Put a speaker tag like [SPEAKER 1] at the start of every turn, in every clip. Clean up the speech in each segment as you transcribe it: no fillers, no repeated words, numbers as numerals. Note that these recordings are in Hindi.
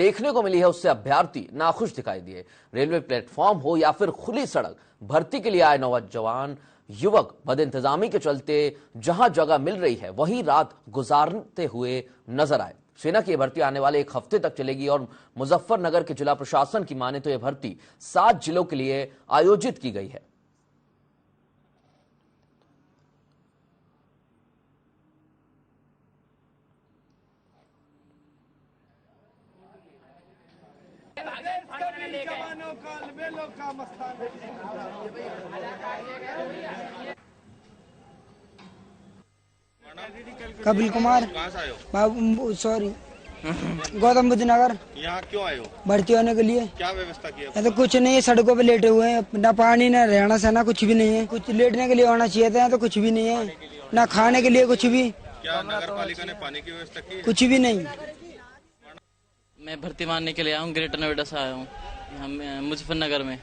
[SPEAKER 1] देखने को मिली है उससे अभ्यर्थी नाखुश दिखाई दिए। रेलवे प्लेटफॉर्म हो या फिर खुली सड़क, भर्ती के लिए आए नौजवान युवक बदइंतजामी के चलते जहां जगह मिल रही है वहीं रात गुजारते हुए नजर आए। सेना की भर्ती आने वाले 1 हफ्ते तक चलेगी और मुजफ्फरनगर के जिला प्रशासन की माने तो यह भर्ती 7 जिलों के लिए आयोजित की गई है।
[SPEAKER 2] कपिल कुमार।
[SPEAKER 3] कहाँ से आए हो?
[SPEAKER 2] बाबू सॉरी गौतम बुद्ध नगर।
[SPEAKER 3] यहाँ क्यों आए हो?
[SPEAKER 2] भर्ती होने के लिए।
[SPEAKER 3] क्या व्यवस्था की है?
[SPEAKER 2] तो कुछ नहीं है, सड़कों पे लेटे हुए हैं, ना पानी ना रहना सहना कुछ भी नहीं है। कुछ लेटने के लिए होना चाहिए था, तो कुछ भी नहीं है, ना खाने के लिए कुछ भी।
[SPEAKER 3] क्या नगर पालिका ने पानी की व्यवस्था की है?
[SPEAKER 2] कुछ भी नहीं।
[SPEAKER 4] मैं भर्ती मारने के लिए आया हूँ, ग्रेटर नोएडा से आया हूँ, मुजफ्फरनगर में।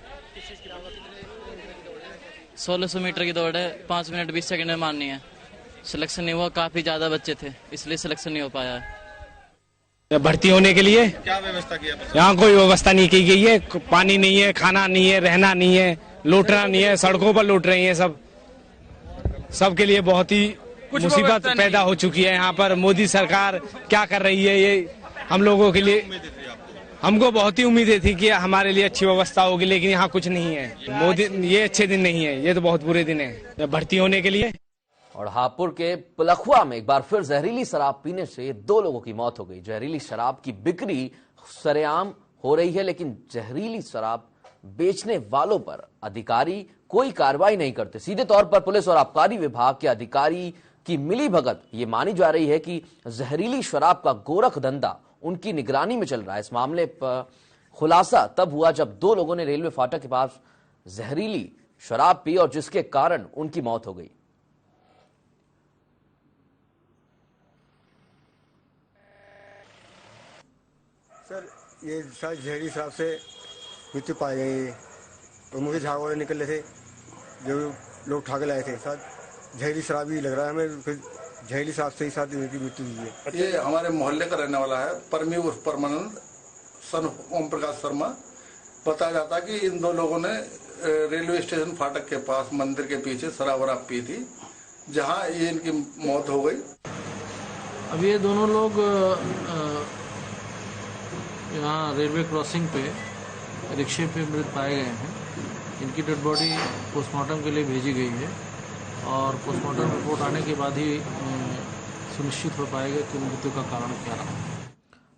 [SPEAKER 4] 1600 मीटर की दौड़ है, 5 मिनट 20 सेकंड में मारनी है। सिलेक्शन नहीं हुआ, काफी ज्यादा बच्चे थे इसलिए सिलेक्शन नहीं हो पाया है।
[SPEAKER 5] भर्ती होने के लिए
[SPEAKER 3] क्या व्यवस्था की है?
[SPEAKER 5] यहाँ कोई व्यवस्था नहीं की गई है। पानी नहीं है, खाना नहीं है, रहना नहीं है, लौटना नहीं है, सड़कों पर लौट रही है सब। सबके लिए बहुत ही मुसीबत पैदा हो चुकी है। यहाँ पर मोदी सरकार क्या कर रही है, ये हम लोगों के लिए, हमको बहुत ही उम्मीदें थी कि हमारे लिए अच्छी व्यवस्था होगी, लेकिन यहाँ कुछ नहीं है। मोदी, ये अच्छे दिन नहीं है, ये तो बहुत बुरे दिन है भर्ती होने के लिए।
[SPEAKER 1] और हापुड़ के पलखुआ में एक बार फिर जहरीली शराब पीने से 2 लोगों की मौत हो गई। जहरीली शराब की बिक्री सरेआम हो रही है, लेकिन जहरीली शराब बेचने वालों पर अधिकारी कोई कार्रवाई नहीं करते। सीधे तौर पर पुलिस और आबकारी विभाग के अधिकारी की मिलीभगत ये मानी जा रही है कि जहरीली शराब का गोरख धंधा उनकी निगरानी में चल रहा है। इस मामले पर खुलासा तब हुआ जब 2 लोगों ने रेलवे फाटक के पास जहरीली शराब पी और जिसके कारण उनकी मौत हो गई।
[SPEAKER 6] सर, ये शायद जहरीली शराब से मृत्यु पाई गई और मुझे झाग वाले निकल रहे थे, जो लोग उठा के लाए थे। शायद जहरीली शराब ही लग रहा है हमें, फिर जहरीली शराब से ही साथ इनकी मृत्यु हुई है।
[SPEAKER 7] ये हमारे मोहल्ले का रहने वाला है, परमी उर्फ परमानंद, सन ओम प्रकाश शर्मा। बताया जाता है कि इन 2 लोगों ने रेलवे स्टेशन फाटक के पास मंदिर के पीछे शराब वराब पी थी, जहां ये इनकी मौत हो गई।
[SPEAKER 8] अब ये दोनों लोग यहाँ रेलवे क्रॉसिंग पे रिक्शे पे मृत पाए गए हैं। इनकी डेड बॉडी पोस्टमार्टम के लिए भेजी गई है और पोस्टमार्टम रिपोर्ट आने के बाद ही सुनिश्चित हो पाएगा कि मृत्यु का कारण क्या रहा।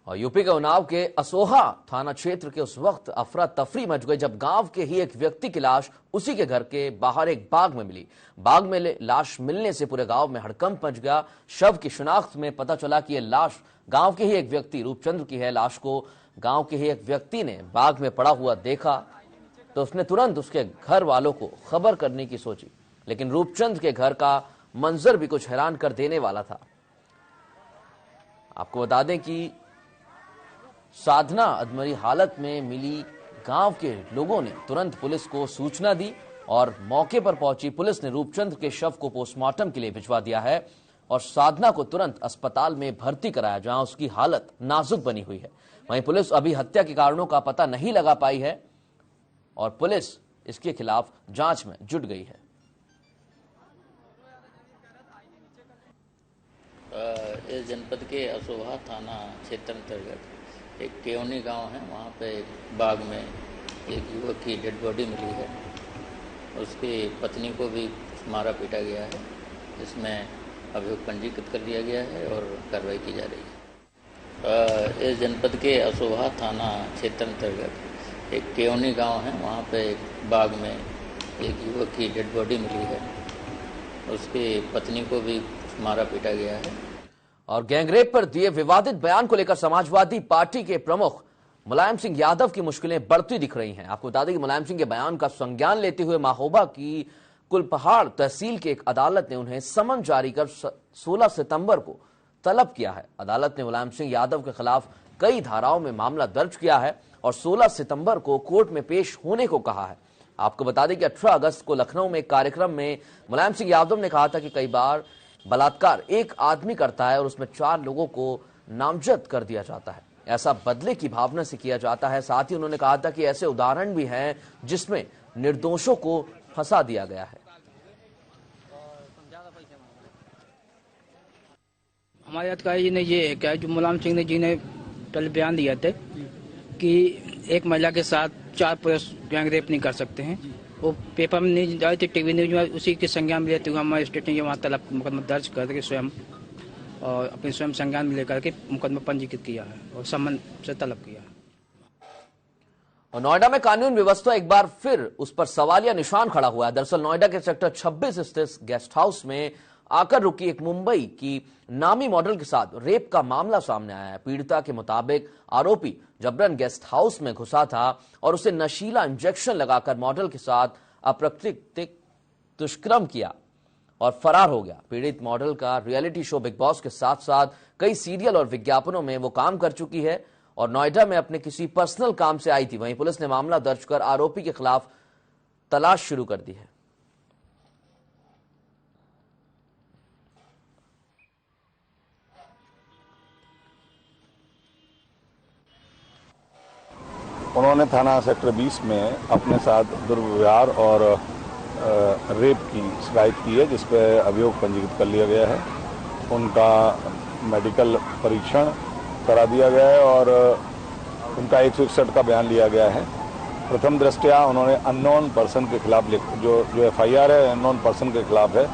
[SPEAKER 1] और यूपी के उन्नाव के असोहा थाना क्षेत्र के उस वक्त अफरा तफरी मच गई जब गांव के ही एक व्यक्ति की लाश उसी के घर के बाहर एक बाग में मिली। बाग में लाश मिलने से पूरे गांव में हड़कंप मच गया। शव की शिनाख्त में पता चला कि यह लाश गांव के ही एक व्यक्ति रूपचंद्र की है। लाश को गांव के ही एक व्यक्ति ने बाग में पड़ा हुआ देखा तो उसने तुरंत उसके घर वालों को खबर करने की सोची, लेकिन रूपचंद के घर का मंजर भी कुछ हैरान कर देने वाला था। आपको बता दें कि साधना अधमरी हालत में मिली। गांव के लोगों ने तुरंत पुलिस को सूचना दी और मौके पर पहुंची पुलिस ने रूपचंद के शव को पोस्टमार्टम के लिए भिजवा दिया है और साधना को तुरंत अस्पताल में भर्ती कराया जहां उसकी हालत नाजुक बनी हुई है। वहीं पुलिस अभी हत्या के कारणों का पता नहीं लगा पाई है और पुलिस इसके खिलाफ जांच में जुट गई है।
[SPEAKER 9] इस जनपद के असोहा थाना क्षेत्र अंतर्गत एक केवनी गांव है, वहाँ पे एक बाग में एक युवक की डेड बॉडी मिली है। उसकी पत्नी को भी मारा पीटा गया है। इसमें अभियोग पंजीकृत कर दिया गया है और कार्रवाई की जा रही है। इस जनपद के असोहा थाना क्षेत्र अंतर्गत एक केवनी गांव है, वहाँ पे एक बाग में एक युवक की डेड बॉडी मिली है। उसकी पत्नी को भी मारा पीटा गया है।
[SPEAKER 1] और गैंगरेप पर दिए विवादित बयान को लेकर समाजवादी पार्टी के प्रमुख मुलायम सिंह यादव की मुश्किलें बढ़ती दिख रही हैं। आपको बता दें कि मुलायम सिंह के बयान का संज्ञान लेते हुए महोबा की कुलपहाड़ तहसील के एक अदालत ने उन्हें समन जारी कर 16 सितंबर को तलब किया है। अदालत ने मुलायम सिंह यादव के खिलाफ कई धाराओं में मामला दर्ज किया है और 16 सितंबर को कोर्ट में पेश होने को कहा है। आपको बता दें कि 18 अगस्त को लखनऊ में एक कार्यक्रम में मुलायम सिंह यादव ने कहा था कि कई बार बलात्कार एक आदमी करता है और उसमें 4 लोगों को नामजद कर दिया जाता है। ऐसा बदले की भावना से किया जाता है। साथ ही उन्होंने कहा था कि ऐसे उदाहरण भी हैं जिसमें निर्दोषों को फंसा दिया गया है।
[SPEAKER 2] हमारे अधिकारी जी ने ये क्या जो मुलायम सिंह जी ने कल बयान दिया था कि एक महिला के साथ 4 पुरुष गैंग रेप नहीं कर सकते हैं, वो पेपर में न्यूज आई थी, टीवी न्यूज में, उसी के संज्ञान में लेते हुए हमारे स्टेट ने वहाँ तलब मुकदमा दर्ज करके स्वयं और अपने स्वयं संज्ञान में लेकर के मुकदमा पंजीकृत किया है और सम्मान से तलब किया है।
[SPEAKER 1] और नोएडा में कानून व्यवस्था एक बार फिर उस पर सवालिया निशान खड़ा हुआ है। दरअसल नोएडा के सेक्टर 26 स्थित गेस्ट हाउस में आकर रुकी एक मुंबई की नामी मॉडल के साथ रेप का मामला सामने आया है। पीड़िता के मुताबिक आरोपी जबरन गेस्ट हाउस में घुसा था और उसे नशीला इंजेक्शन लगाकर मॉडल के साथ अप्राकृतिक दुष्कर्म किया और फरार हो गया। पीड़ित मॉडल का रियलिटी शो बिग बॉस के साथ साथ कई सीरियल और विज्ञापनों में वो काम कर चुकी है और नोएडा में अपने किसी पर्सनल काम से आई थी। वहीं पुलिस ने मामला दर्ज कर आरोपी के खिलाफ तलाश शुरू कर दी है।
[SPEAKER 7] उन्होंने थाना सेक्टर 20 में अपने साथ दुर्व्यवहार और रेप की शिकायत की है, जिस पर अभियोग पंजीकृत कर लिया गया है। उनका मेडिकल परीक्षण करा दिया गया है और उनका 161 का बयान लिया गया है। प्रथम दृष्टया उन्होंने अननोन पर्सन के खिलाफ जो FIR है अननोन पर्सन के खिलाफ है।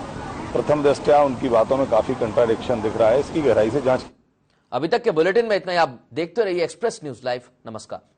[SPEAKER 7] प्रथम दृष्टया उनकी बातों में काफी कंट्राडिक्शन दिख रहा है, इसकी गहराई से जांच।
[SPEAKER 1] अभी तक के बुलेटिन में इतना ही। आप देखते रहिए एक्सप्रेस न्यूज लाइव। नमस्कार।